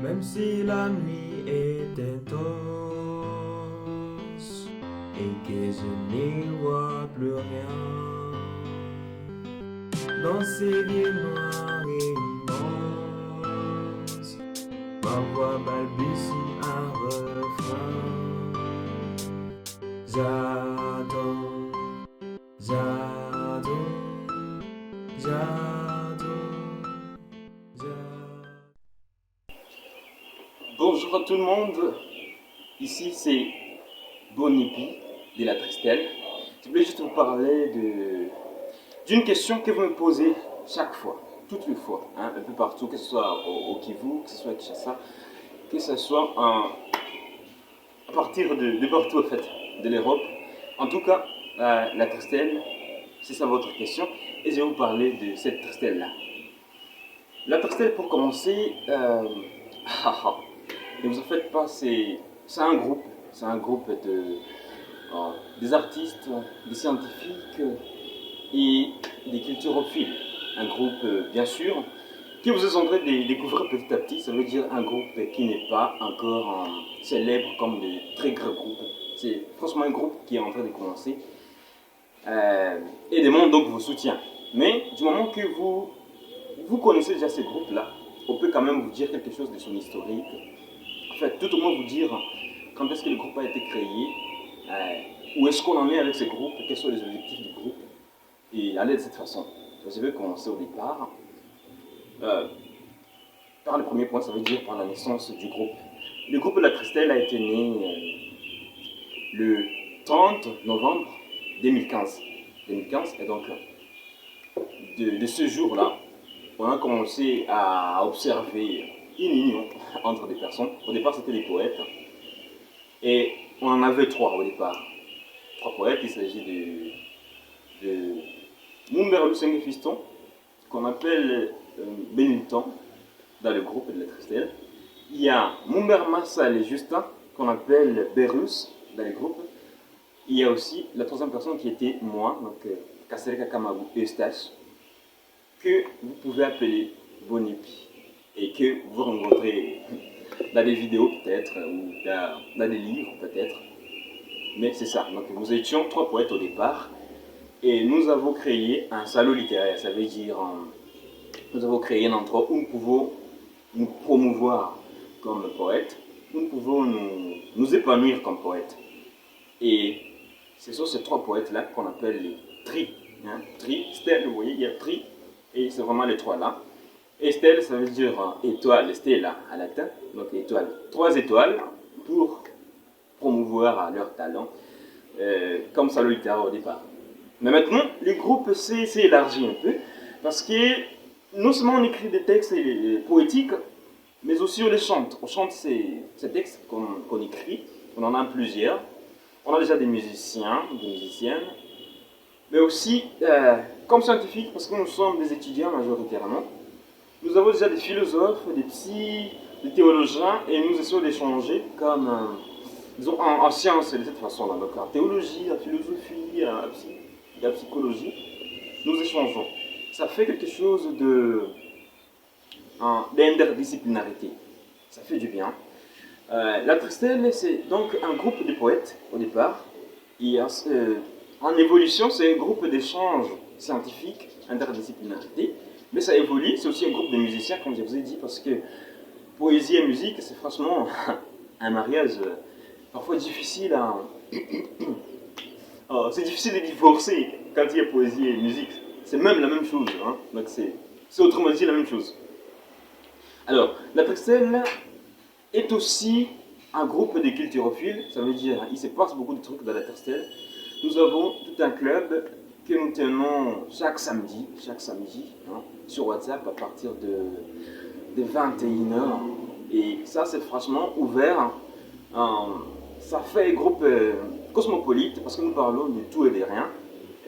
Même si la nuit est intense et que je n'y vois plus rien, dans ces lieux noirs et immenses, ma voix balbutie un refrain. J'attends, j'attends, j'attends, j'attends. Bonjour à tout le monde, ici c'est Bonipi de la Tristelle. Je voulais juste vous parler d'une question que vous me posez chaque fois, toutes les fois, hein, un peu partout, que ce soit au Kivu, que ce soit à Kinshasa, que ce soit à partir de partout en fait, de l'Europe. En tout cas, la Tristelle, c'est ça votre question, et je vais vous parler de cette Tristelle-là. La Tristelle, pour commencer, ne vous en faites pas, c'est un groupe. C'est un groupe des artistes, des scientifiques et des culturophiles. Un groupe, bien sûr, que vous êtes en train de découvrir petit à petit. Ça veut dire un groupe qui n'est pas encore célèbre comme des très grands groupes. C'est franchement un groupe qui est en train de commencer et demande donc vos soutiens. Mais du moment que vous connaissez déjà ces groupes-là, on peut quand même vous dire quelque chose de son historique. En fait, tout au moins vous dire quand est-ce que le groupe a été créé, où est-ce qu'on en est avec ce groupe, quels sont les objectifs du groupe, et aller de cette façon. Je vais commencer au départ. Par le premier point, ça veut dire par la naissance du groupe. Le groupe de la Tristelle a été né le 30 novembre 2015. 2015, et donc de ce jour-là, on a commencé à observer une union entre des personnes. Au départ, c'était des poètes. Et on en avait trois au départ. Trois poètes. Il s'agit de Mumber Lusenge Fiston, qu'on appelle Benilton, dans le groupe de la Tristelle. Il y a Mumber Massal et Justin, qu'on appelle Berus, dans le groupe. Il y a aussi la troisième personne qui était moi, donc Kassereka Kamabu Eustache, que vous pouvez appeler Bonipi et que vous rencontrez dans des vidéos peut-être ou dans des livres peut-être. Mais c'est ça. Donc nous étions trois poètes au départ et nous avons créé un salon littéraire. Ça veut dire nous avons créé un endroit où nous pouvons nous promouvoir comme poètes, où nous pouvons nous épanouir comme poètes. Et ce sont ces trois poètes-là qu'on appelle les tri. Hein? Tri, stèle, vous voyez, il y a tri. Et c'est vraiment les trois là. Et stèle, ça veut dire étoile, stella à latin, donc étoile. Trois étoiles pour promouvoir leur talent, comme salon littéraire au départ. Mais maintenant, le groupe s'est élargi un peu, parce que non seulement on écrit des textes poétiques, mais aussi on les chante. On chante ces textes qu'on écrit, on en a plusieurs. On a déjà des musiciens, des musiciennes, mais aussi comme scientifiques, parce que nous sommes des étudiants majoritairement. Nous avons déjà des philosophes, des psys, des théologiens, et nous essayons d'échanger comme, disons, en sciences de cette façon-là. Donc en théologie, en philosophie, en psychologie, nous échangeons. Ça fait quelque chose d'interdisciplinarité. Ça fait du bien. La Tristelle, c'est donc un groupe de poètes au départ. Et en évolution, c'est un groupe d'échange scientifique, interdisciplinarité. Mais ça évolue, c'est aussi un groupe de musiciens, comme je vous ai dit, parce que poésie et musique, c'est franchement un mariage parfois difficile à. C'est difficile de divorcer quand il y a poésie et musique. C'est même la même chose. Hein? Donc c'est autrement dit la même chose. Alors, la Tristelle est aussi un groupe de culturophiles, ça veut dire il se passe beaucoup de trucs dans la Tristelle. Nous avons tout un club que nous tenons chaque samedi hein, sur WhatsApp à partir de 21h. Et ça, c'est franchement ouvert. Ça fait groupe cosmopolite parce que nous parlons de tout et de rien.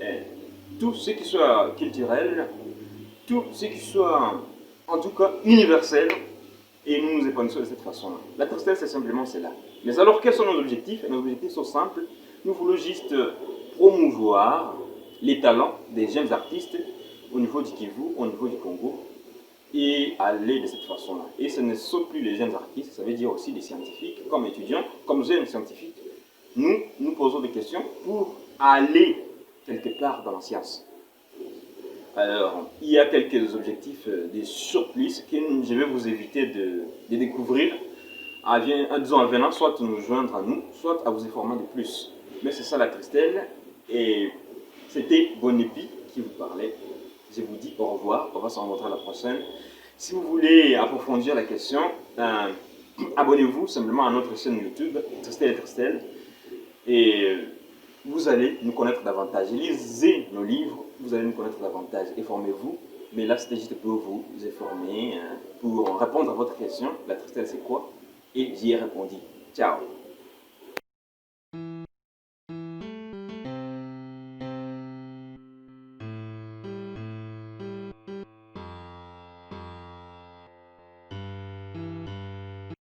Et tout ce qui soit culturel, tout ce qui soit en tout cas universel. Et nous nous épanouissons de cette façon-là. La Tristelle, c'est simplement cela. Mais alors, quels sont nos objectifs? Nos objectifs sont simples. Nous voulons juste promouvoir les talents des jeunes artistes au niveau du Kivu, au niveau du Congo. et aller de cette façon-là. Et ce ne sont plus les jeunes artistes, ça veut dire aussi les scientifiques, comme étudiants, comme jeunes scientifiques. Nous posons des questions pour aller quelque part dans la science. Alors, il y a quelques objectifs de surprise que je vais vous éviter de découvrir disons, en venant soit nous joindre à nous, soit à vous informer de plus. Mais c'est ça la Christelle. Et c'était Bonépi qui vous parlait. Je vous dis au revoir. On va se rencontrer à la prochaine. Si vous voulez approfondir la question, abonnez-vous simplement à notre chaîne YouTube, Tristel et Tristel. Et vous allez nous connaître davantage. Lisez nos livres, vous allez nous connaître davantage. Informez-vous. Mais là, c'était juste pour vous informer, pour répondre à votre question. La Tristel, c'est quoi? Et j'y ai répondu. Ciao.